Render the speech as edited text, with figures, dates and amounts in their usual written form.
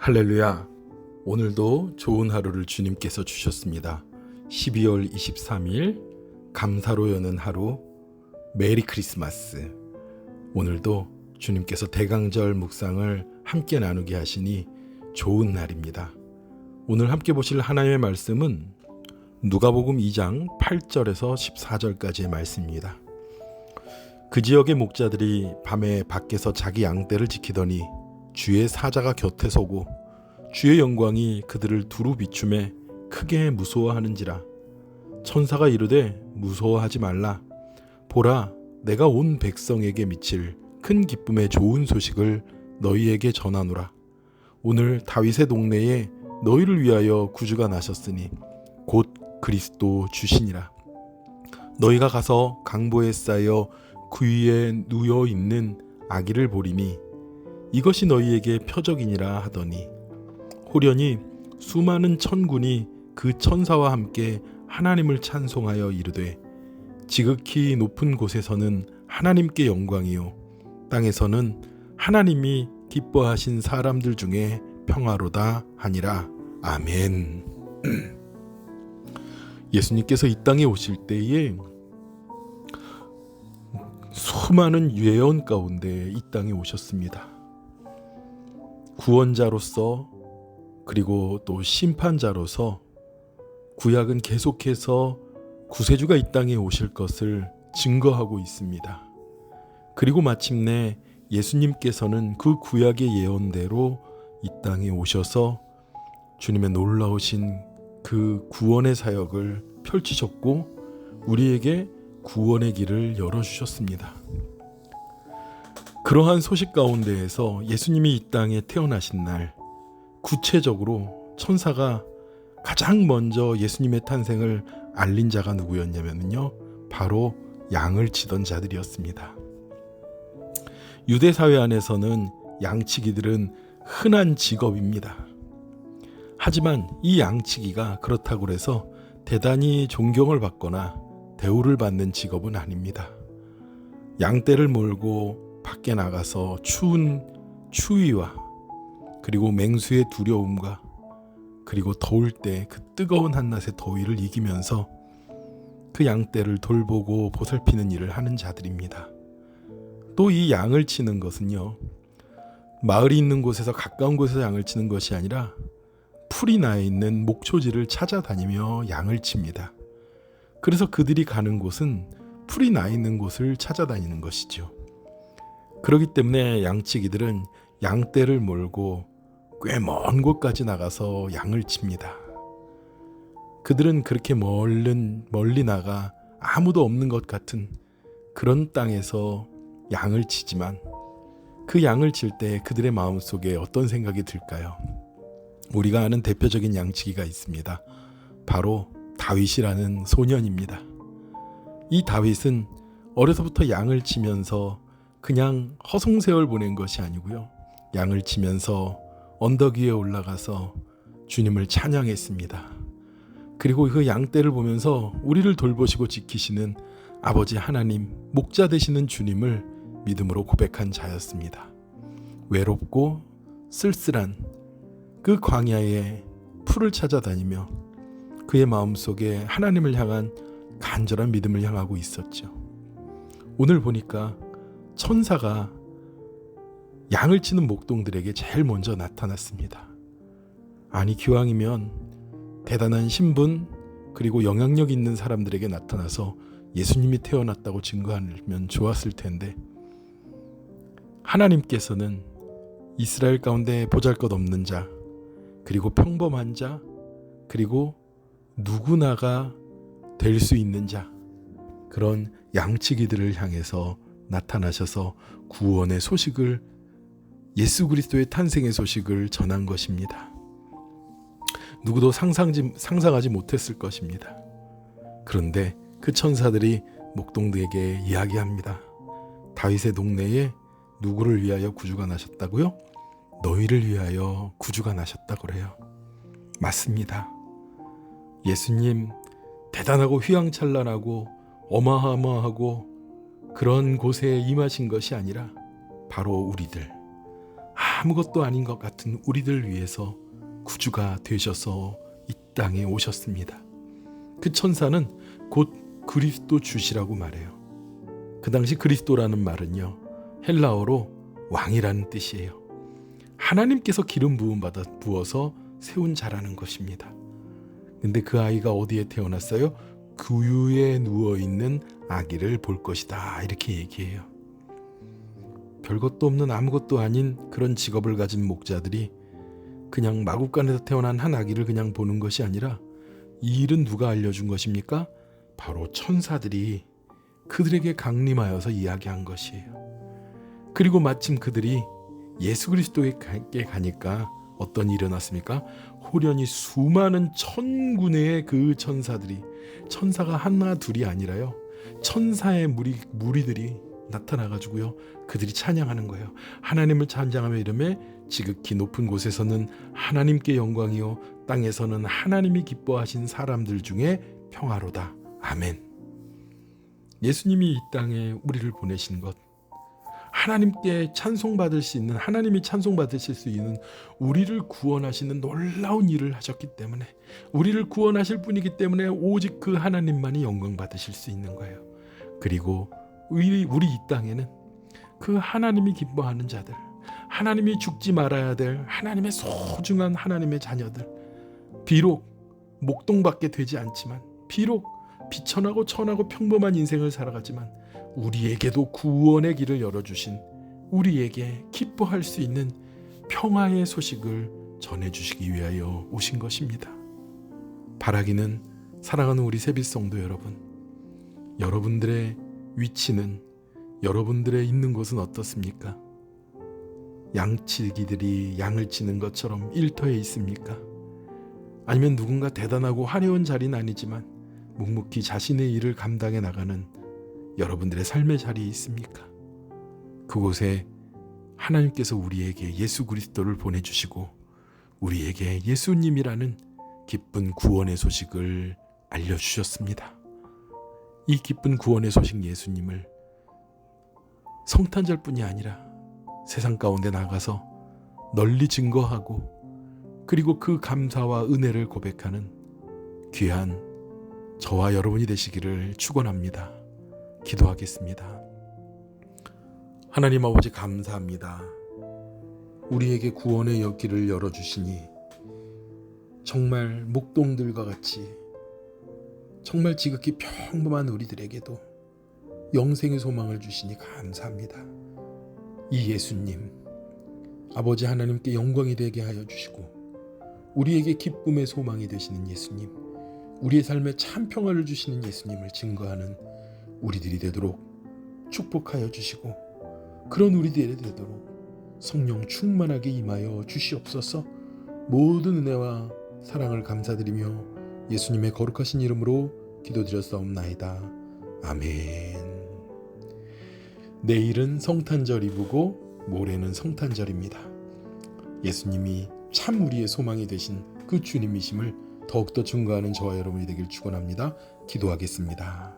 할렐루야. 오늘도 좋은 하루를 주님께서 주셨습니다. 12월 23일 감사로 여는 하루, 메리 크리스마스. 오늘도 주님께서 대강절 묵상을 함께 나누게 하시니 좋은 날입니다. 오늘 함께 보실 하나님의 말씀은 누가복음 2장 8절에서 14절까지의 말씀입니다. 그 지역의 목자들이 밤에 밖에서 자기 양떼를 지키더니 주의 사자가 곁에 서고 주의 영광이 그들을 두루 비추매 크게 무서워하는지라. 천사가 이르되 무서워하지 말라. 보라, 내가 온 백성에게 미칠 큰 기쁨의 좋은 소식을 너희에게 전하노라. 오늘 다윗의 동네에 너희를 위하여 구주가 나셨으니 곧 그리스도 주시니라. 너희가 가서 강보에 쌓여 그 위에 누워 있는 아기를 보리니 이것이 너희에게 표적이니라 하더니 호련히 수많은 천군이 그 천사와 함께 하나님을 찬송하여 이르되 지극히 높은 곳에서는 하나님께 영광이요 땅에서는 하나님이 기뻐하신 사람들 중에 평화로다 하니라. 아멘. 예수님께서 이 땅에 오실 때에 수많은 예언 가운데 이 땅에 오셨습니다. 구원자로서 그리고 또 심판자로서 구약은 계속해서 구세주가 이 땅에 오실 것을 증거하고 있습니다. 그리고 마침내 예수님께서는 그 구약의 예언대로 이 땅에 오셔서 주님의 놀라우신 그 구원의 사역을 펼치셨고 우리에게 구원의 길을 열어주셨습니다. 그러한 소식 가운데에서 예수님이 이 땅에 태어나신 날 구체적으로 천사가 가장 먼저 예수님의 탄생을 알린 자가 누구였냐면요, 바로 양을 치던 자들이었습니다. 유대 사회 안에서는 양치기들은 흔한 직업입니다. 하지만 이 양치기가 그렇다고 해서 대단히 존경을 받거나 대우를 받는 직업은 아닙니다. 양떼를 몰고 밖에 나가서 추운 추위와 그리고 맹수의 두려움과 그리고 더울 때 그 뜨거운 한낮의 더위를 이기면서 그 양떼를 돌보고 보살피는 일을 하는 자들입니다. 또 이 양을 치는 것은요, 마을이 있는 곳에서 가까운 곳에서 양을 치는 것이 아니라 풀이 나 있는 목초지를 찾아다니며 양을 칩니다. 그래서 그들이 가는 곳은 풀이 나 있는 곳을 찾아다니는 것이죠. 그렇기 때문에 양치기들은 양떼를 몰고 꽤 먼 곳까지 나가서 양을 칩니다. 그들은 그렇게 멀리 나가 아무도 없는 것 같은 그런 땅에서 양을 치지만 그 양을 칠 때 그들의 마음속에 어떤 생각이 들까요? 우리가 아는 대표적인 양치기가 있습니다. 바로 다윗이라는 소년입니다. 이 다윗은 어려서부터 양을 치면서 그냥 허송세월 보낸 것이 아니고요, 양을 치면서 언덕 위에 올라가서 주님을 찬양했습니다. 그리고 그 양떼를 보면서 우리를 돌보시고 지키시는 아버지 하나님, 목자 되시는 주님을 믿음으로 고백한 자였습니다. 외롭고 쓸쓸한 그 광야에 풀을 찾아다니며 그의 마음속에 하나님을 향한 간절한 믿음을 향하고 있었죠. 오늘 보니까 천사가 양을 치는 목동들에게 제일 먼저 나타났습니다. 아니, 기왕이면 대단한 신분 그리고 영향력 있는 사람들에게 나타나서 예수님이 태어났다고 증거하면 좋았을 텐데, 하나님께서는 이스라엘 가운데 보잘것없는 자, 그리고 평범한 자, 그리고 누구나가 될 수 있는 자, 그런 양치기들을 향해서 나타나셔서 구원의 소식을, 예수 그리스도의 탄생의 소식을 전한 것입니다. 누구도 상상하지 못했을 것입니다. 그런데 그 천사들이 목동들에게 이야기합니다. 다윗의 동네에 누구를 위하여 구주가 나셨다고요? 너희를 위하여 구주가 나셨다고 그래요. 맞습니다. 예수님 대단하고 휘황찬란하고 어마어마하고 그런 곳에 임하신 것이 아니라 바로 우리들, 아무것도 아닌 것 같은 우리들 위해서 구주가 되셔서 이 땅에 오셨습니다. 그 천사는 곧 그리스도 주시라고 말해요. 그 당시 그리스도라는 말은요, 헬라어로 왕이라는 뜻이에요. 하나님께서 기름 부어서 세운 자라는 것입니다. 근데 그 아이가 어디에 태어났어요? 구유에 누워있는 아기를 볼 것이다, 이렇게 얘기해요. 별것도 없는 아무것도 아닌 그런 직업을 가진 목자들이 그냥 마구간에서 태어난 한 아기를 그냥 보는 것이 아니라, 이 일은 누가 알려준 것입니까? 바로 천사들이 그들에게 강림하여서 이야기한 것이에요. 그리고 마침 그들이 예수 그리스도에게 가니까 어떤 일이 일어났습니까? 호련히 수많은 천군의 그 천사들이, 천사가 하나 둘이 아니라요, 천사의 무리들이 나타나가지고요, 그들이 찬양하는 거예요. 하나님을 찬양하며 이르매 지극히 높은 곳에서는 하나님께 영광이요 땅에서는 하나님이 기뻐하신 사람들 중에 평화로다. 아멘. 예수님이 이 땅에 우리를 보내신 것, 하나님께 찬송받을 수 있는, 하나님이 찬송받으실 수 있는 우리를 구원하시는 놀라운 일을 하셨기 때문에, 우리를 구원하실 분이기 때문에 오직 그 하나님만이 영광 받으실 수 있는 거예요. 그리고 우리 이 땅에는 그 하나님이 기뻐하는 자들, 하나님이 죽지 말아야 될 하나님의 소중한 하나님의 자녀들, 비록 목동받게 되지 않지만, 비록 비천하고 천하고 평범한 인생을 살아가지만 우리에게도 구원의 길을 열어주신, 우리에게 기뻐할 수 있는 평화의 소식을 전해주시기 위하여 오신 것입니다. 바라기는, 사랑하는 우리 세빛성도 여러분, 여러분들의 위치는, 여러분들의 있는 곳은 어떻습니까? 양치기들이 양을 치는 것처럼 일터에 있습니까? 아니면 누군가 대단하고 화려한 자리는 아니지만 묵묵히 자신의 일을 감당해 나가는 여러분들의 삶의 자리에 있습니까? 그곳에 하나님께서 우리에게 예수 그리스도를 보내주시고 우리에게 예수님이라는 기쁜 구원의 소식을 알려주셨습니다. 이 기쁜 구원의 소식 예수님을 성탄절뿐이 아니라 세상 가운데 나가서 널리 증거하고, 그리고 그 감사와 은혜를 고백하는 귀한 저와 여러분이 되시기를 축원합니다. 기도하겠습니다. 하나님 아버지, 감사합니다. 우리에게 구원의 길을 열어주시니 정말 목동들과 같이, 정말 지극히 평범한 우리들에게도 영생의 소망을 주시니 감사합니다. 이 예수님, 아버지 하나님께 영광이 되게 하여 주시고 우리에게 기쁨의 소망이 되시는 예수님, 우리의 삶에 참 평화를 주시는 예수님을 증거하는 우리들이 되도록 축복하여 주시고, 그런 우리들이 되도록 성령 충만하게 임하여 주시옵소서. 모든 은혜와 사랑을 감사드리며 예수님의 거룩하신 이름으로 기도드렸사옵나이다. 아멘. 내일은 성탄절이고 모레는 성탄절입니다. 예수님이 참 우리의 소망이 되신 그 주님이심을 더욱더 증거하는 저와 여러분이 되길 축원합니다. 기도하겠습니다.